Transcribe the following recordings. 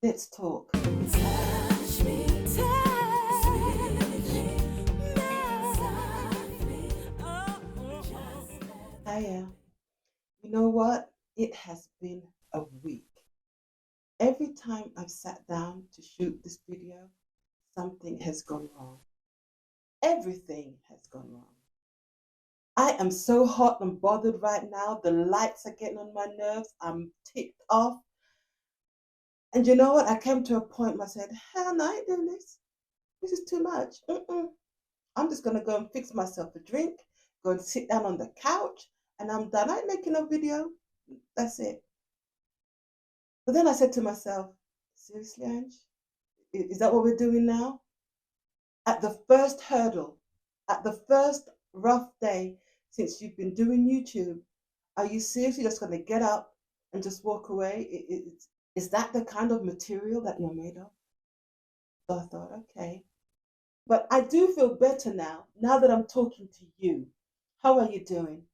Let's talk. Touch me, softly. Hiya. You know what? It has been a week. Every time I've sat down to shoot this video, something has gone wrong. Everything has gone wrong. I am so hot and bothered right now. The lights are getting on my nerves. I'm ticked off. And you know what? I came to a point where I said, hell no, I ain't doing this. This is too much. I'm just going to go and fix myself a drink, go and sit down on the couch, and I'm done. I ain't making a video. That's it. But then I said to myself, seriously, Ange? Is that what we're doing now? At the first hurdle, at the first rough day since you've been doing YouTube, are you seriously just going to get up and just walk away? Is that the kind of material that you're made of? So I thought, okay. But I do feel better now that I'm talking to you. How are you doing?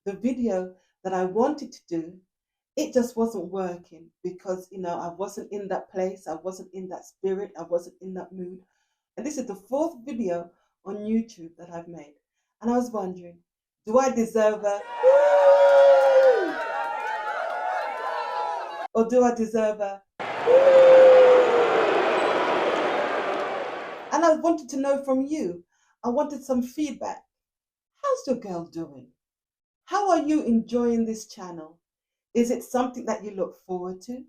The video that I wanted to do, it just wasn't working because, I wasn't in that place. I wasn't in that spirit. I wasn't in that mood. And this is the fourth video on YouTube that I've made. And I was wondering, do I deserve a woo? Or do I deserve a and I wanted to know from you. I wanted some feedback. How's your girl doing? How are you enjoying this channel? Is it something that you look forward to?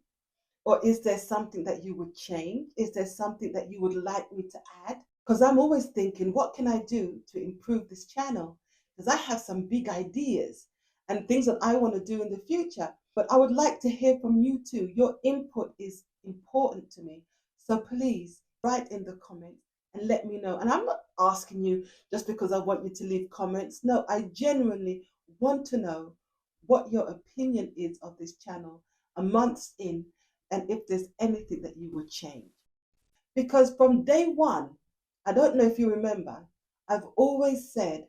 Or is there something that you would change? Is there something that you would like me to add? Because I'm always thinking, what can I do to improve this channel? Because I have some big ideas and things that I want to do in the future. But I would like to hear from you too. Your input is important to me. So please write in the comments and let me know. And I'm not asking you just because I want you to leave comments. No, I genuinely want to know what your opinion is of this channel a month in and if there's anything that you would change. Because from day one, I don't know if you remember, I've always said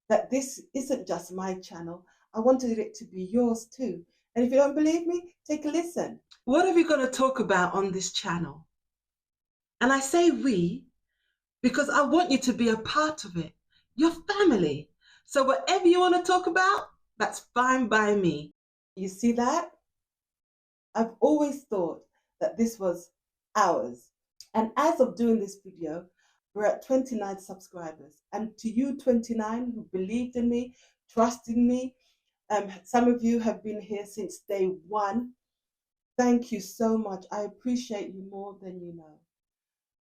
that this isn't just my channel. I wanted it to be yours too. And if you don't believe me, take a listen. What are we going to talk about on this channel? And I say we because I want you to be a part of it, your family. So whatever you want to talk about, that's fine by me. You see that? I've always thought that this was ours. And as of doing this video, we're at 29 subscribers. And to you 29 who believed in me, trusted me, some of you have been here since day one. Thank you so much. I appreciate you more than you know.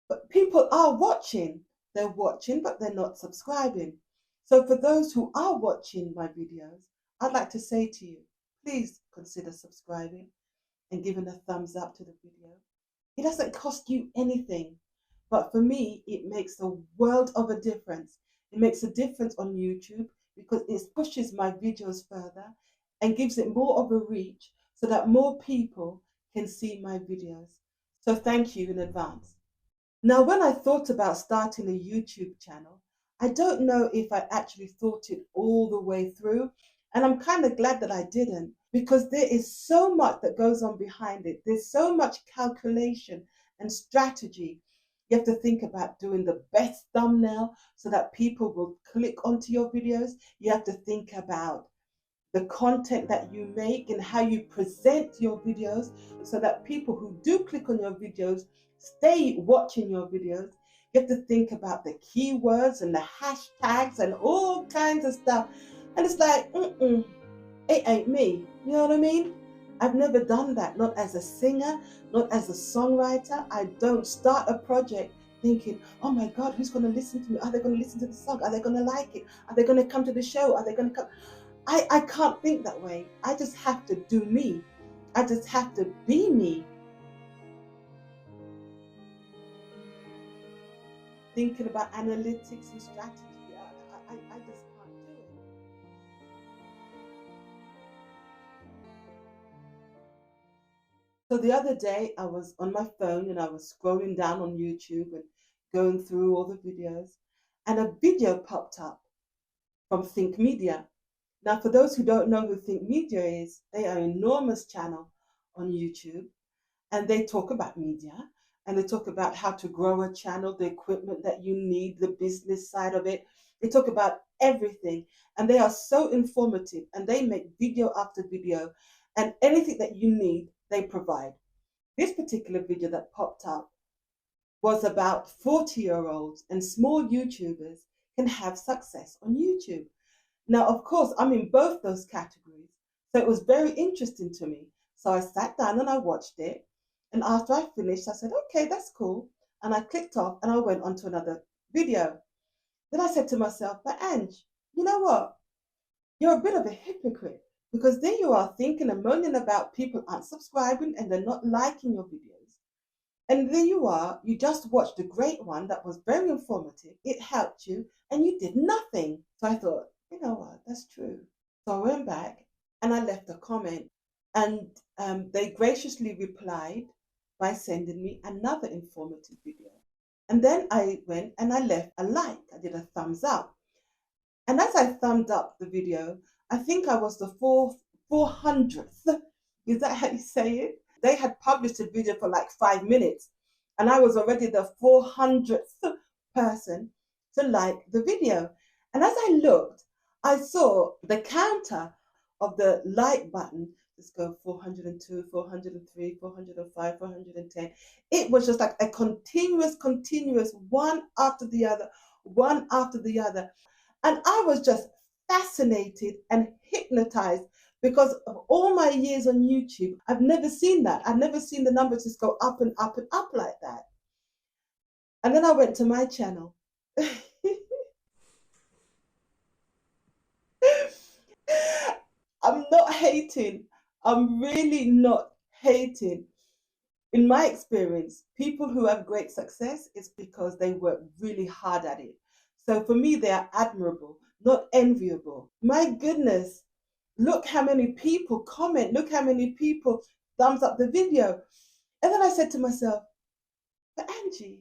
But people are watching. They're watching, but they're not subscribing. So for those who are watching my videos, I'd like to say to you, please consider subscribing and giving a thumbs up to the video. It doesn't cost you anything, but for me, it makes a world of a difference. It makes a difference on YouTube because it pushes my videos further and gives it more of a reach so that more people can see my videos. So thank you in advance. Now, when I thought about starting a YouTube channel, I don't know if I actually thought it all the way through. And I'm kind of glad that I didn't because there is so much that goes on behind it. There's so much calculation and strategy. You have to think about doing the best thumbnail so that people will click onto your videos. You have to think about the content that you make and how you present your videos so that people who do click on your videos stay watching your videos. You have to think about the keywords and the hashtags and all kinds of stuff. And it's like, it ain't me. You know what I mean? I've never done that, not as a singer, not as a songwriter. I don't start a project thinking, oh my God, who's going to listen to me? Are they going to listen to the song? Are they going to like it? Are they going to come to the show? Are they going to come? I can't think that way. I just have to do me. I just have to be me. Thinking about analytics and strategy, I just can't do it. So the other day, I was on my phone and I was scrolling down on YouTube and going through all the videos, and a video popped up from Think Media. Now, for those who don't know who Think Media is, they are an enormous channel on YouTube. and they talk about media, and they talk about how to grow a channel, the equipment that you need, the business side of it. They talk about everything, and they are so informative, and they make video after video, and anything that you need, they provide. This particular video that popped up was about 40-year-olds and small YouTubers can have success on YouTube. Now, of course, I'm in both those categories, so it was very interesting to me. So I sat down and I watched it. And after I finished, I said, okay, that's cool. And I clicked off and I went on to another video. Then I said to myself, but Ange, you know what? You're a bit of a hypocrite because then you are thinking and moaning about people unsubscribing and they're not liking your videos. And there you are, you just watched a great one that was very informative, it helped you, and you did nothing. So I thought, you know what, that's true. So I went back and I left a comment, and they graciously replied by sending me another informative video. And then I went and I left a like, I did a thumbs up. And as I thumbed up the video, I think I was the 400th. Is that how you say it? They had published a video for like 5 minutes, and I was already the 400th person to like the video. And as I looked, I saw the counter of the like button. Let's go 402, 403, 405, 410. It was just like a continuous, one after the other, one after the other. And I was just fascinated and hypnotized because of all my years on YouTube. I've never seen that. I've never seen the numbers just go up and up and up like that. And then I went to my channel. I'm not hating. I'm really not hating. In my experience, people who have great success, it's because they work really hard at it. So for me, they are admirable, not enviable. My goodness, look how many people comment, look how many people thumbs up the video. And then I said to myself, but Angie,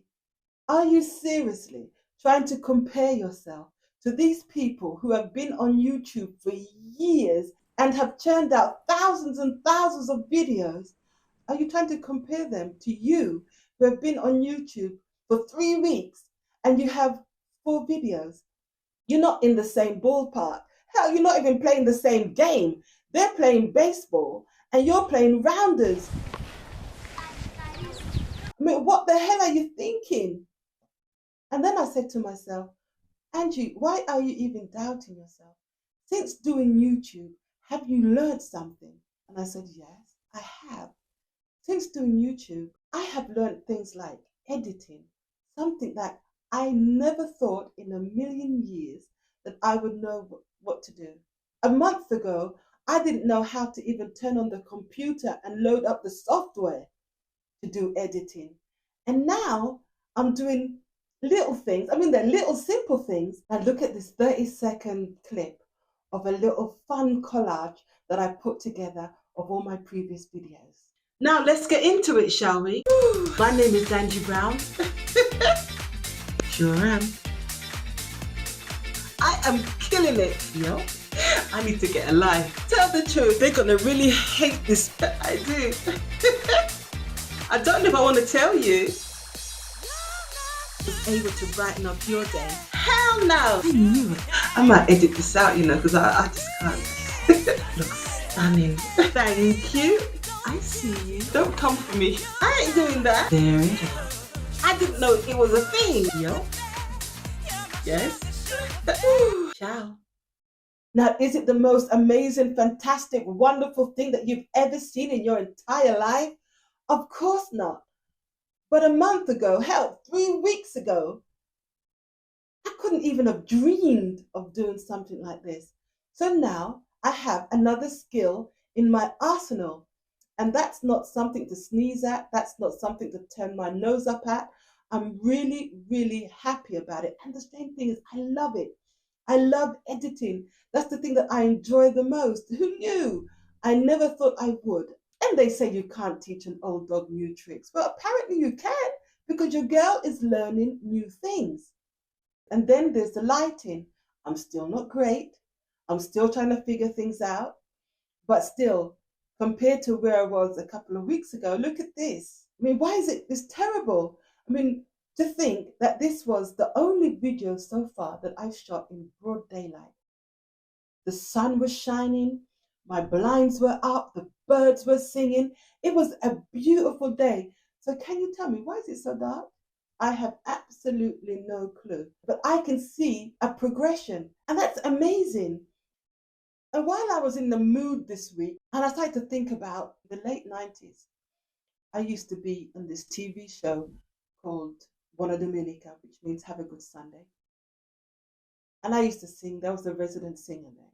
are you seriously trying to compare yourself to these people who have been on YouTube for years and have churned out thousands and thousands of videos? Are you trying to compare them to you who have been on YouTube for 3 weeks and you have 4 videos? You're not in the same ballpark. Hell, you're not even playing the same game. They're playing baseball and you're playing rounders. I mean, what the hell are you thinking? And then I said to myself, Angie, why are you even doubting yourself? Since doing YouTube, have you learned something? And I said, yes, I have. Since doing YouTube, I have learned things like editing, something that I never thought in a million years that I would know what to do. A month ago, I didn't know how to even turn on the computer and load up the software to do editing. And now I'm doing little things. I mean, they're little simple things. Now look at this 30-second clip of a little fun collage that I put together of all my previous videos. Now let's get into it, shall we? My name is Angie Brown. Sure am. I am killing it, yo. I need to get a life. Tell the truth, they're gonna really hate this, but I do. I don't know if I want to tell you. Was able to brighten up your day. Hell no! I knew it. I might edit this out, because I just can't. Looks stunning. Thank you. I see you. Don't come for me. I ain't doing that. There it is. I didn't know it was a thing, yo. Yes. Ciao. Now, is it the most amazing, fantastic, wonderful thing that you've ever seen in your entire life? Of course not. But a month ago, hell, 3 weeks ago, I couldn't even have dreamed of doing something like this. So now I have another skill in my arsenal. And that's not something to sneeze at. That's not something to turn my nose up at. I'm really, really happy about it. And the same thing is, I love it. I love editing. That's the thing that I enjoy the most. Who knew? I never thought I would. And they say you can't teach an old dog new tricks. Well, apparently you can, because your girl is learning new things. And then there's the lighting. I'm still not great. I'm still trying to figure things out. But still, compared to where I was a couple of weeks ago. Look at this. I mean, why is it this terrible? I mean, to think that this was the only video so far that I've shot in broad daylight. The sun was shining, my blinds were up, the birds were singing. It was a beautiful day. So can you tell me, why is it so dark? I have absolutely no clue, but I can see a progression, and that's amazing. And while I was in the mood this week, and I started to think about the late 90s, I used to be on this TV show called Buona Domenica, which means Have a Good Sunday. And I used to sing, there was a resident singer there.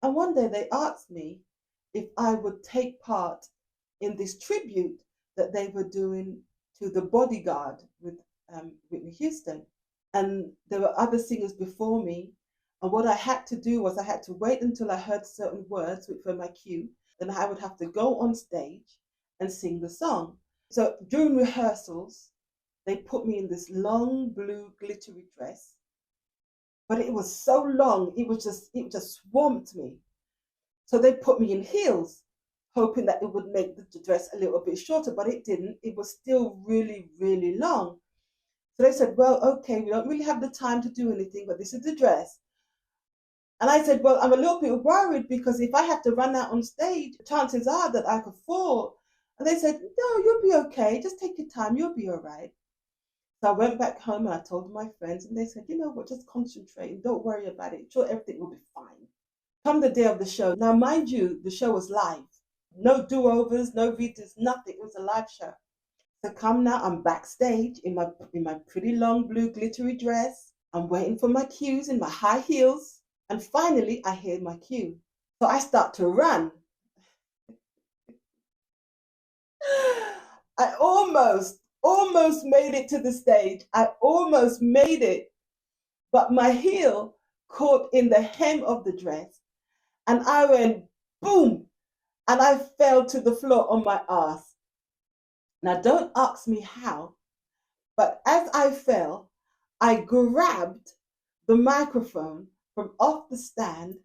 And one day they asked me if I would take part in this tribute that they were doing to The Bodyguard with Whitney Houston. And there were other singers before me. And what I had to do was I had to wait until I heard certain words, which were my cue. Then I would have to go on stage and sing the song. So during rehearsals, they put me in this long blue glittery dress. But it was so long, it just swamped me. So they put me in heels, hoping that it would make the dress a little bit shorter, but it didn't. It was still really, really long. So they said, well, okay, we don't really have the time to do anything, but this is the dress. And I said, well, I'm a little bit worried because if I have to run out on stage, chances are that I could fall. And they said, no, you'll be okay. Just take your time. You'll be all right. So I went back home and I told my friends, and they said, you know what, just concentrate and don't worry about it. Sure, everything will be fine. Come the day of the show. Now, mind you, the show was live. No do-overs, no redos, nothing. It was a live show. So come now, I'm backstage in my pretty long blue glittery dress. I'm waiting for my cues in my high heels. And finally, I hear my cue. So I start to run. I almost made it to the stage. I almost made it. But my heel caught in the hem of the dress. And I went boom. And I fell to the floor on my ass. Now, don't ask me how, but as I fell, I grabbed the microphone from off the stand,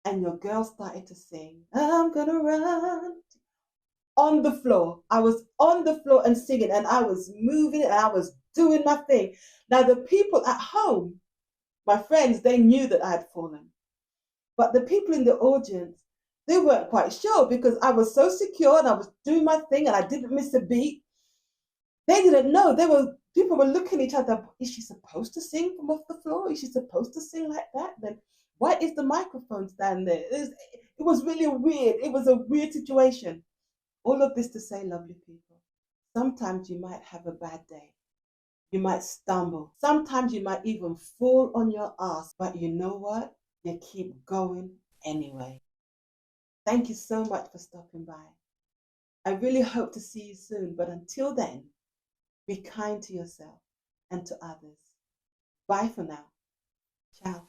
and your girl started to sing, I'm gonna run on the floor. I was on the floor and singing, and I was moving, and I was doing my thing. Now, the people at home, my friends, they knew that I had fallen. But the people in the audience, they weren't quite sure because I was so secure and I was doing my thing and I didn't miss a beat. They didn't know. People were looking at each other. Is she supposed to sing from off the floor? Is she supposed to sing like that? Then why is the microphone stand there? It was really weird. It was a weird situation. All of this to say, lovely people, sometimes you might have a bad day. You might stumble. Sometimes you might even fall on your ass. But you know what? You keep going anyway. Thank you so much for stopping by. I really hope to see you soon. But until then, be kind to yourself and to others. Bye for now. Ciao.